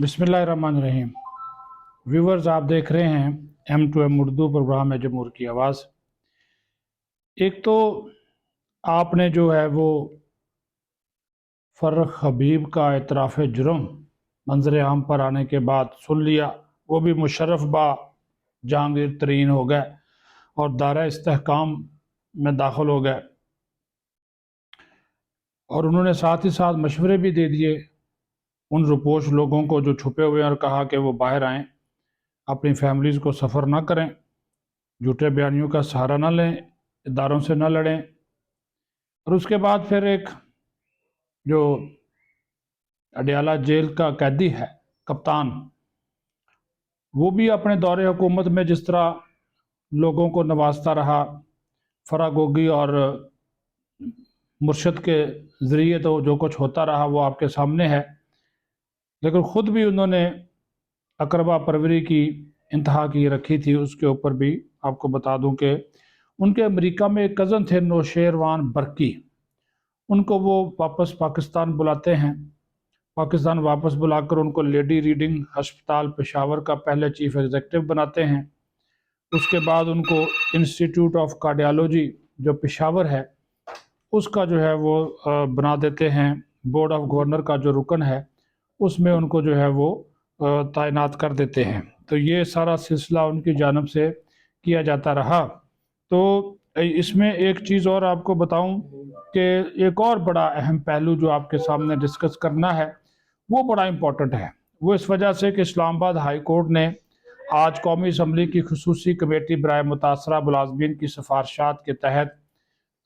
बिस्मिल्लाहिर्रहमानिर्रहीम। व्यूवर्स, आप देख रहे हैं M2M उर्दू प्रोग्राम है जमहूर की आवाज़। एक तो आपने जो है वो फ़र्रुख हबीब का एतराफ़ जुर्म मंजर आम पर आने के बाद सुन लिया, वो भी मुशर्रफ बा जहांगीर तरीन हो गए और दायरा इस्तेहकाम में दाखिल हो गए, और उन्होंने साथ ही साथ मशवरे भी दे दिए उन रुपोश लोगों को जो छुपे हुए हैं, और कहा कि वो बाहर आएँ, अपनी फैमिलीज़ को सफ़र ना करें, झूठे बयानियों का सहारा ना लें, इदारों से ना लड़ें। और उसके बाद फिर एक जो अडियाला जेल का कैदी है कप्तान, वो भी अपने दौरे हुकूमत में जिस तरह लोगों को नवाजता रहा, फरागोगी और मुर्शद के ज़रिए तो जो कुछ होता रहा वो आपके सामने है। लेकिन ख़ुद भी उन्होंने अकरबा परवरी की इंतहा की रखी थी। उसके ऊपर भी आपको बता दूं कि उनके अमेरिका में एक कज़न थे नौशेरवान बरकी, उनको वो वापस पाकिस्तान बुलाते हैं। पाकिस्तान वापस बुलाकर उनको लेडी रीडिंग हस्पताल पेशावर का पहले चीफ एग्जीक्यूटिव बनाते हैं। उसके बाद उनको इंस्टीट्यूट ऑफ कार्डियोलॉजी जो पेशावर है उसका जो है वो बना देते हैं। बोर्ड ऑफ गवर्नर का जो रुकन है उसमें उनको जो है वो तैनात कर देते हैं। तो ये सारा सिलसिला उनकी जानिब से किया जाता रहा। तो इसमें एक चीज़ और आपको बताऊं कि एक और बड़ा अहम पहलू जो आपके सामने डिस्कस करना है वो बड़ा इम्पोर्टेंट है। वो इस वजह से कि इस्लामाबाद हाई कोर्ट ने आज कौमी असम्बली की खुसूसी कमेटी बराए मुतासरा मुलाजमीन की सिफारशात के तहत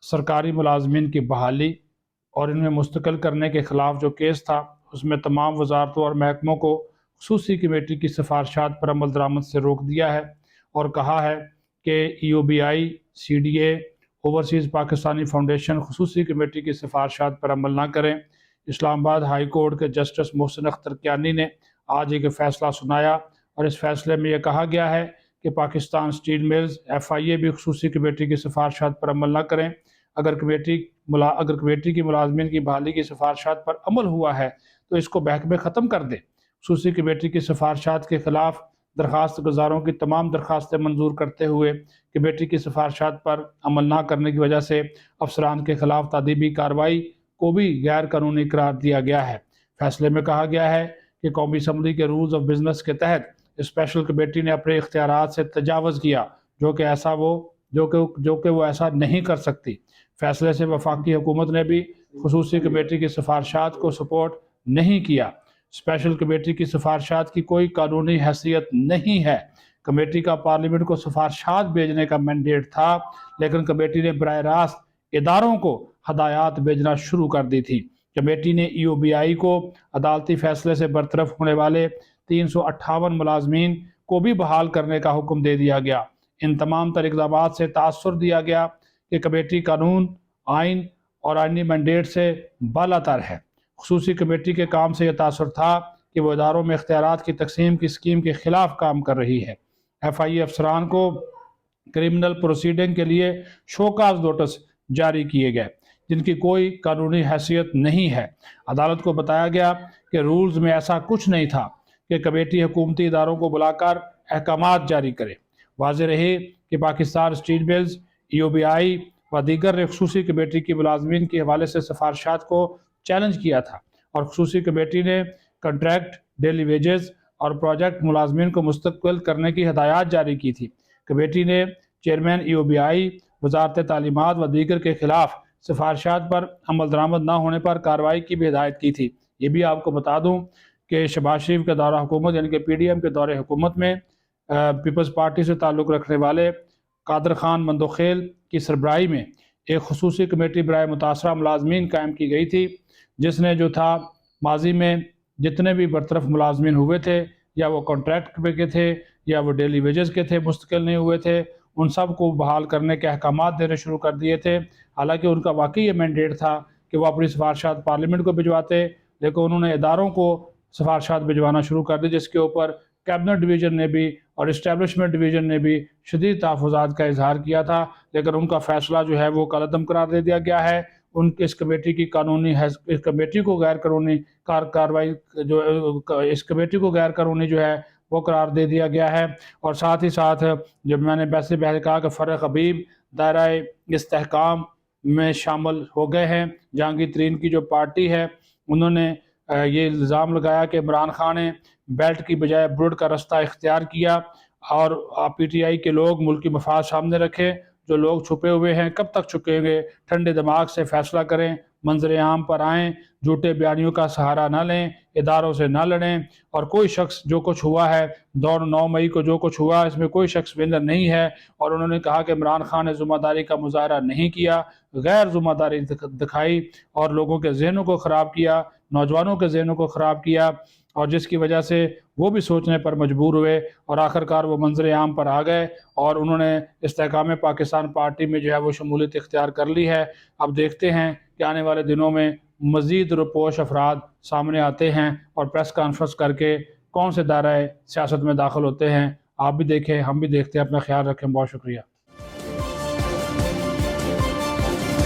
सरकारी मुलाजमीन की बहाली और इनमें मुस्तकिल करने के ख़िलाफ़ जो केस था उसमें तमाम वजारतों और महकमों को खुसूसी कमेटी की सिफारशात पर अमल दरामद से रोक दिया है और कहा है कि EOBI, CDA, overseas Pakistani foundation खुसूसी कमेटी की सिफारशात पर अमल ना करें। इस्लामाबाद हाई कोर्ट के जस्टिस मोहसिन अख्तर कियानी ने आज एक फ़ैसला सुनाया और इस फैसले में यह कहा गया है कि पाकिस्तान स्टील मिल्स FIA भी खुसूसी कमेटी की सिफारशात पर अमल न करें। अगर कमेटी की मुलाजमीन की बहाली की सिफारशात पर अमल हुआ है तो इसको महकमे ख़त्म कर दे। खुसूसी कमेटी की सिफारशात के ख़िलाफ़ दरख्वास्त गुजारों की तमाम दरख्वास्तें मंजूर करते हुए कमेटी की सिफारशात पर अमल ना करने की वजह से अफसरान के ख़िलाफ़ तादीबी कार्रवाई को भी गैर कानूनी करार दिया गया है। फैसले में कहा गया है कि कौमी असम्बली के रूल्स ऑफ बिजनेस के तहत स्पेशल कमेटी ने अपने इख्तियारात से तजावज़ किया जो कि वो ऐसा नहीं कर सकती। फैसले से वफाकी हुकूमत ने भी खुसूसी कमेटी की सिफारशात को सपोर्ट नहीं किया। स्पेशल कमेटी की सिफारशात की कोई कानूनी हैसियत नहीं है। कमेटी का पार्लियामेंट को सिफारशात भेजने का मैंडेट था, लेकिन कमेटी ने बराह रास्त इदारों को हदायत भेजना शुरू कर दी थी। कमेटी ने EOBI को अदालती फैसले से बरतरफ होने वाले 358 मुलाजमीन को भी बहाल करने का हुक्म दे दिया गया। इन तमाम तर इक़दामात से तासुर दिया गया कि कमेटी कानून, आइन और आइनी मैंडेट से बालातर है। खुसूसी कमेटी के काम से यह तासुर था कि वो इदारों में इख्तियारात की तकसीम की स्कीम के खिलाफ काम कर रही है। FIA अफसरान को क्रिमिनल प्रोसीडिंग के लिए शोकाज नोटिस जारी किए गए जिनकी कोई कानूनी हैसियत नहीं है। अदालत को बताया गया कि रूल्स में ऐसा कुछ नहीं था कि कमेटी हुकूमती इदारों को बुलाकर अहकामात जारी करे। वाज़ेह रहे कि पाकिस्तान स्टील मिल्स, EOBI व दीगर ने खुसूसी कमेटी की मुलाजमीन के हवाले से सिफारशात को चैलेंज किया था और खुसूसी कमेटी ने कंट्रैक्ट, डेली वेजेस और प्रोजेक्ट मुलाजमीन को मुस्तकिल करने की हदायत जारी की थी। कमेटी ने चेयरमैन EOBI, वजारत तालीमात व दीगर के खिलाफ सिफारशात पर अमल दरामद न होने पर कार्रवाई की भी हिदायत की थी। ये भी आपको बता दूं कि शहबाज शरीफ के दौरा हुकूमत यानी कि PDM के दौरे हुकूमत में पीपल्स पार्टी से ताल्लुक़ रखने वाले कादर खान मंदोखेल की सरबराही में एक खुसूसी कमेटी बराए मुतासरा मुलाजमीन कायम की गई थी, जिसने जो था माजी में जितने भी बरतरफ मुलाजमीन हुए थे, या वो कॉन्ट्रैक्ट पे के थे या वो डेली वेजेस के थे, मुस्तकिल नहीं हुए थे, उन सब को बहाल करने के अहकामात देने शुरू कर दिए थे। हालांकि उनका वाकई ये मैंडेट था कि वो अपनी सिफारशात पार्लियामेंट को भिजवाते, लेकिन उन्होंने इदारों को सिफारशात भिजवाना शुरू कर दी, जिसके ऊपर कैबिनेट डिवीज़न ने भी और इस्टेब्लिशमेंट डिवीज़न ने भी शदीद तहफ़्फ़ुज़ात का इजहार किया था। लेकिन उनका फ़ैसला जो है वो कलअदम करार दे दिया गया है। ان اس کمیٹی کی اس کمیٹی کو غیر قانونی کارروائی اس کمیٹی کو غیر قانونی جو ہے وہ قرار دے دیا گیا ہے۔ اور ساتھ ہی ساتھ جب میں نے بحث کہا کہ فرق حبیب دائرہ استحکام میں شامل ہو گئے ہیں، جہانگیر ترین کی جو پارٹی ہے انہوں نے یہ الزام لگایا کہ عمران خان نے بیلٹ کی بجائے بروڈ کا رستہ اختیار کیا، اور پی ٹی آئی کے لوگ ملکی مفاد سامنے رکھے، جو لوگ چھپے ہوئے ہیں کب تک چھپیں گے، ٹھنڈے دماغ سے فیصلہ کریں، منظر عام پر آئیں، جھوٹے بیانیوں کا سہارا نہ لیں، اداروں سے نہ لڑیں، اور کوئی شخص جو کچھ ہوا ہے 9 مئی کو جو کچھ ہوا اس میں کوئی شخص ونر نہیں ہے۔ اور انہوں نے کہا کہ عمران خان نے ذمہ داری کا مظاہرہ نہیں کیا، غیر ذمہ داری دکھائی اور لوگوں کے ذہنوں کو خراب کیا، نوجوانوں کے ذہنوں کو خراب کیا، اور جس کی وجہ سے وہ بھی سوچنے پر مجبور ہوئے، اور آخرکار وہ منظر عام پر آ گئے، اور انہوں نے استحکام پاکستان پارٹی میں جو ہے وہ شمولیت اختیار کر لی ہے۔ اب دیکھتے ہیں کہ آنے والے دنوں میں مزید روپوش افراد سامنے آتے ہیں اور پریس کانفرنس کر کے کون سے دائرہ سیاست میں داخل ہوتے ہیں۔ آپ بھی دیکھیں، ہم بھی دیکھتے ہیں، اپنا خیال رکھیں، بہت شکریہ۔